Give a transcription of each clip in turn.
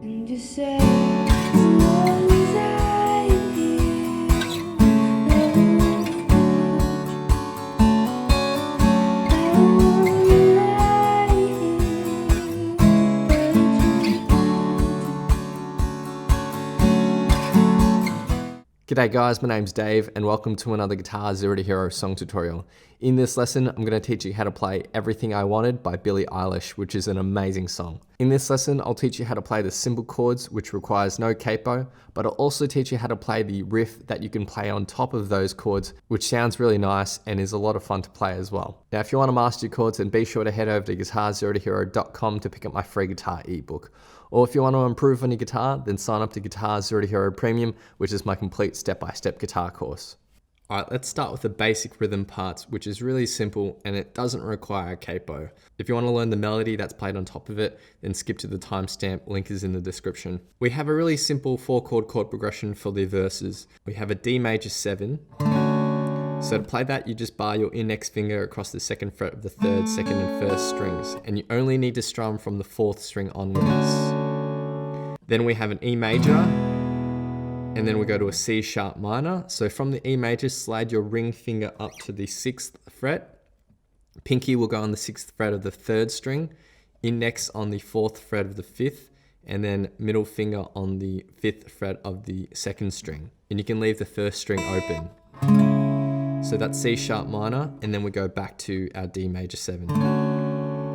And you say, as long as I'm here, I won't lie here. G'day guys, my name's Dave and welcome to another Guitar Zero to Hero song tutorial. In this lesson, I'm going to teach you how to play Everything I Wanted by Billie Eilish, which is an amazing song. In this lesson, I'll teach you how to play the simple chords, which requires no capo, but I'll also teach you how to play the riff that you can play on top of those chords, which sounds really nice and is a lot of fun to play as well. Now, if you want to master your chords, then be sure to head over to guitarzerotohero.com to pick up my free guitar ebook. Or if you want to improve on your guitar, then sign up to GZ2H Premium, which is my complete step-by-step guitar course. Alright, let's start with the basic rhythm parts, which is really simple and it doesn't require a capo. If you want to learn the melody that's played on top of it, then skip to the timestamp, link is in the description. We have a really simple 4-chord chord progression for the verses. We have a D major 7. So to play that, you just bar your index finger across the 2nd fret of the 3rd, 2nd and 1st strings, and you only need to strum from the 4th string onwards. Then we have an E major, and then we go to a C sharp minor. So from the E major, slide your ring finger up to the 6th fret. Pinky will go on the 6th fret of the 3rd string, index on the 4th fret of the 5th, and then middle finger on the 5th fret of the 2nd string. And you can leave the 1st string open. So that's C sharp minor, and then we go back to our D major 7.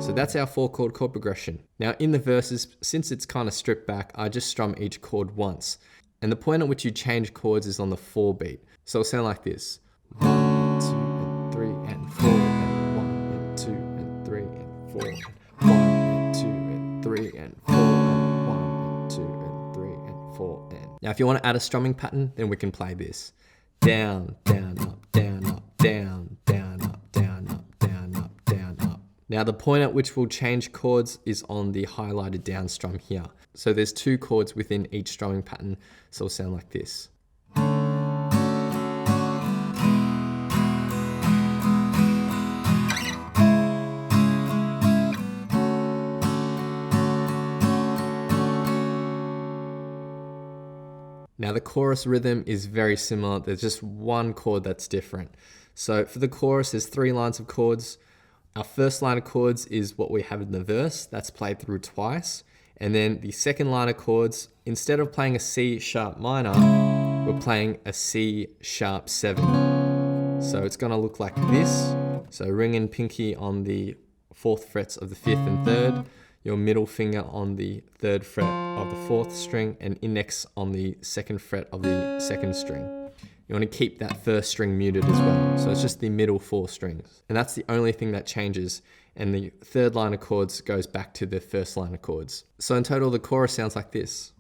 So that's our 4-chord chord progression. Now in the verses, since it's kind of stripped back, I just strum each chord once. And the point at which you change chords is on the 4 beat. So it'll sound like this. 1, 2, and 3, and 4, and 1, and 2, and 3, and 4, and 1, and 2, and 3, and 4, and 1, and 2, and 3, and 4, and... Now if you want to add a strumming pattern, then we can play this. Down, down, up, down, up, down, down, up, down, up, down, up, down, up. Now the point at which we'll change chords is on the highlighted down strum here. So there's 2 chords within each strumming pattern, so it'll sound like this. Now the chorus rhythm is very similar, there's just one chord that's different. So for the chorus, there's 3 lines of chords. Our first line of chords is what we have in the verse, that's played through twice. And then the second line of chords, instead of playing a C sharp minor, we're playing a C sharp 7. So it's gonna look like this. So ring and pinky on the 4th frets of the 5th and 3rd, your middle finger on the 3rd fret of the 4th string, and index on the 2nd fret of the 2nd string. You want to keep that 1st string muted as well. So it's just the middle 4 strings. And that's the only thing that changes. And the 3rd line of chords goes back to the 1st line of chords. So in total, the chorus sounds like this.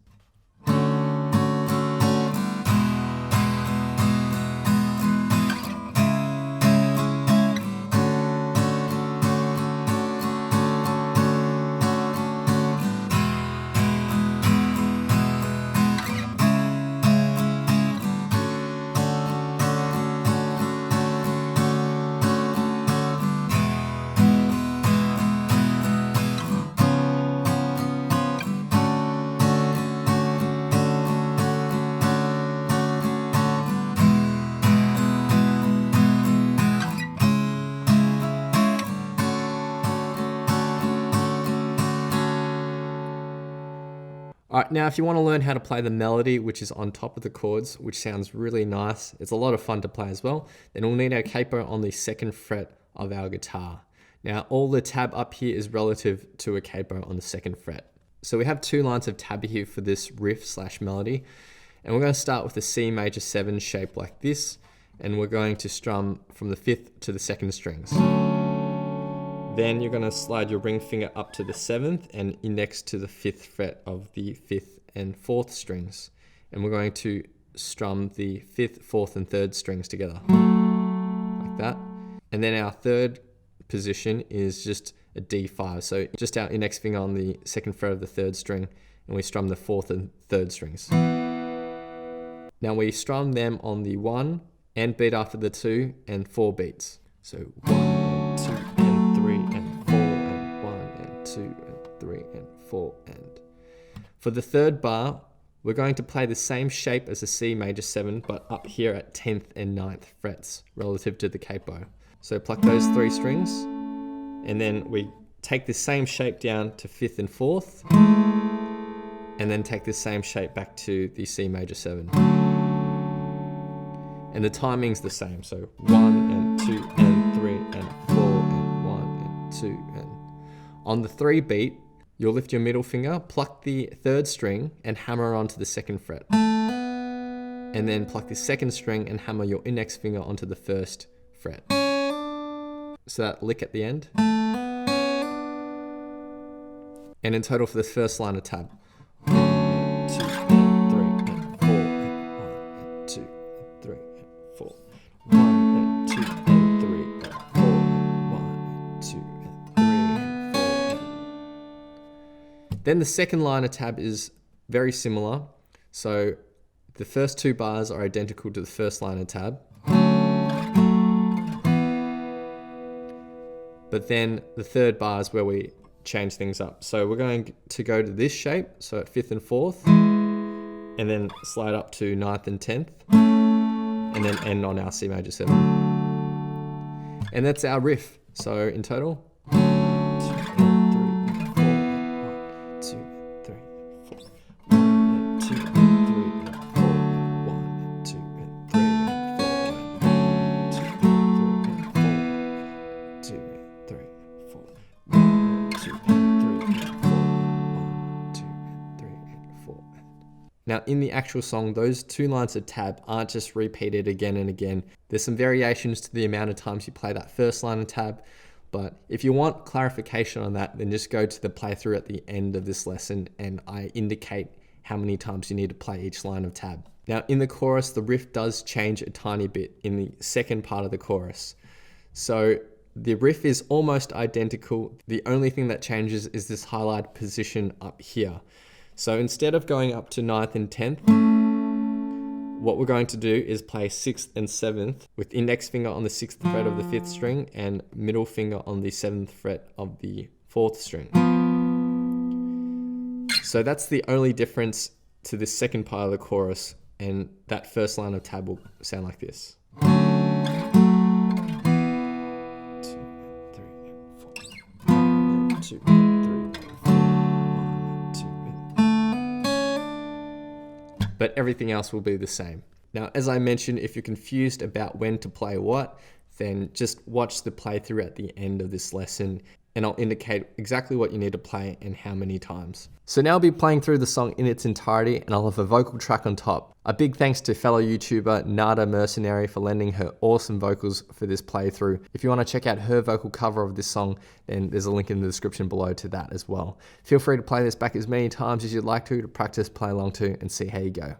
Alright, now if you want to learn how to play the melody, which is on top of the chords, which sounds really nice, it's a lot of fun to play as well, then we'll need our capo on the 2nd fret of our guitar. Now all the tab up here is relative to a capo on the 2nd fret. So we have 2 lines of tab here for this riff slash melody, and we're going to start with a C major 7 shape like this, and we're going to strum from the 5th to the 2nd strings. Then you're going to slide your ring finger up to the 7th and index to the 5th fret of the 5th and 4th strings. And we're going to strum the 5th, 4th and 3rd strings together, like that. And then our 3rd position is just a D5. So just our index finger on the 2nd fret of the 3rd string, and we strum the 4th and 3rd strings. Now we strum them on the 1 and beat after the 2 and 4 beats. So 1 and 2 and 3 and 4 and 1 and 2 and 3 and 4 and For the third bar, we're going to play the same shape as a C major 7, but up here at 10th and 9th frets relative to the capo. So pluck those 3 strings, and then we take the same shape down to 5th and 4th, and then take the same shape back to the C major 7. And the timing's the same, so 1 and 2 and 3 and 4 and 1 and 2 and... On the 3 beat, you'll lift your middle finger, pluck the 3rd string and hammer onto the 2nd fret. And then pluck the 2nd string and hammer your index finger onto the 1st fret. So that lick at the end. And in total for this first line of tab. 1 and 2 and 3 and 4 and 1 and 2 and 3 and 4. 1 and 2 and 3 and 4 and 1 and 2 and 3 and 4 and... Then the second line of tab is very similar. So the first 2 bars are identical to the first line of tab. But then the third bar is where we change things up. So we're going to go to this shape, so at 5th and 4th, and then slide up to 9th and 10th, and then end on our C major 7. And that's our riff. So in total, 1, 2 and 3 and 4, 1, 2 and 3 and 4, 1 and 2 and 3 and 4, 1 and 2 and 3 and 4, 1 and 2 and 3 and 4, 2 and 3 and 4, 1 and 2 and 3 and 4, 1 and 2 and 3 and 4. Now in the actual song, those 2 lines of tab aren't just repeated again and again. There's some variations to the amount of times you play that first line of tab, but if you want clarification on that, then just go to the playthrough at the end of this lesson and I indicate how many times you need to play each line of tab. Now in the chorus, the riff does change a tiny bit in the second part of the chorus. So the riff is almost identical. The only thing that changes is this highlighted position up here. So instead of going up to 9th and 10th, what we're going to do is play 6th and 7th with index finger on the 6th fret of the 5th string and middle finger on the 7th fret of the 4th string. So that's the only difference to this second part of the chorus, and that first line of tab will sound like this. 2 and 3 and 4, 1 and 2 and 3 and 4, 1 and 2 and... But everything else will be the same. Now, as I mentioned, if you're confused about when to play what, then just watch the playthrough at the end of this lesson and I'll indicate exactly what you need to play and how many times. So now I'll be playing through the song in its entirety and I'll have a vocal track on top. A big thanks to fellow YouTuber Nada Mercenary for lending her awesome vocals for this playthrough. If you want to check out her vocal cover of this song, then there's a link in the description below to that as well. Feel free to play this back as many times as you'd like to practice, play along to, and see how you go.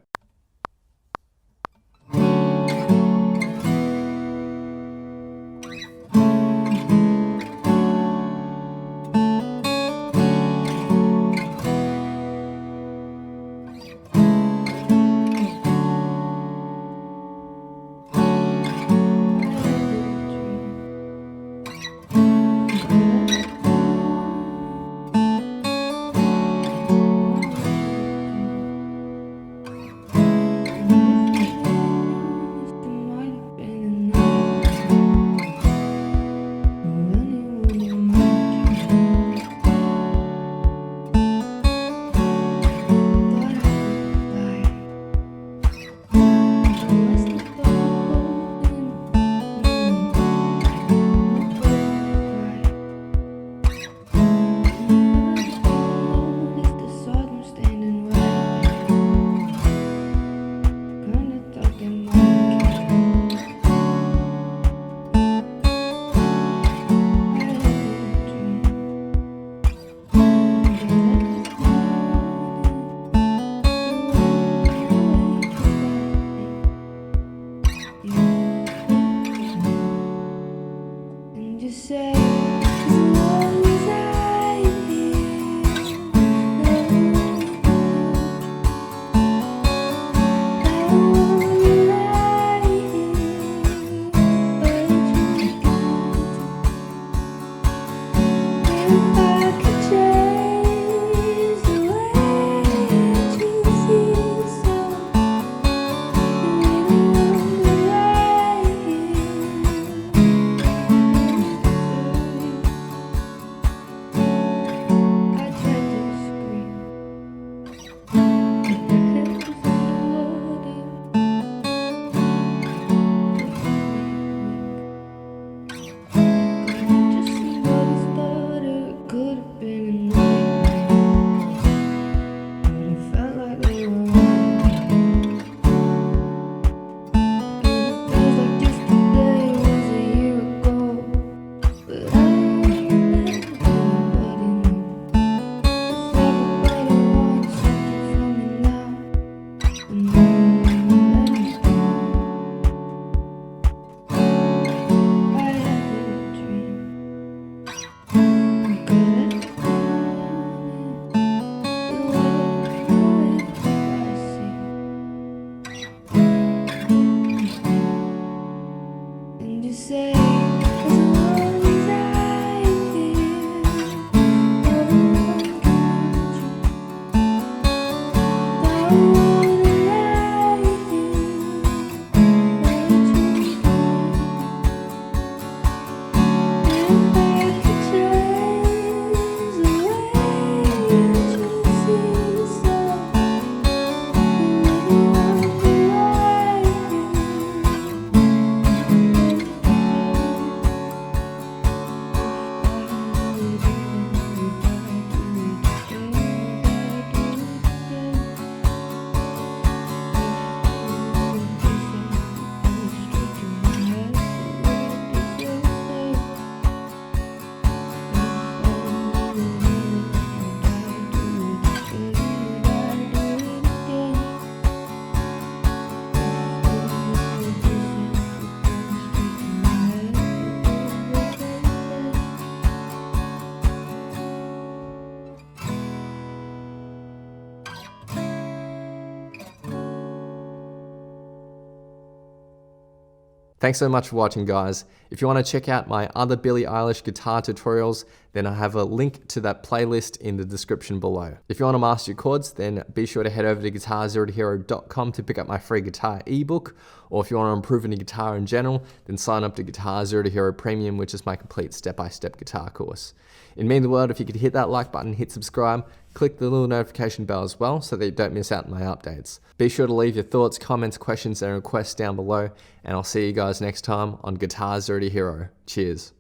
Thanks so much for watching, guys. If you want to check out my other Billie Eilish guitar tutorials, then I have a link to that playlist in the description below. If you want to master your chords, then be sure to head over to guitar0tohero.com to pick up my free guitar ebook. Or if you want to improve on your guitar in general, then sign up to Guitar0 Premium, which is my complete step-by-step guitar course. It'd mean the world if you could hit that like button, hit subscribe, click the little notification bell as well so that you don't miss out on my updates. Be sure to leave your thoughts, comments, questions, and requests down below, and I'll see you guys next time on Guitar0 to Hero. Cheers.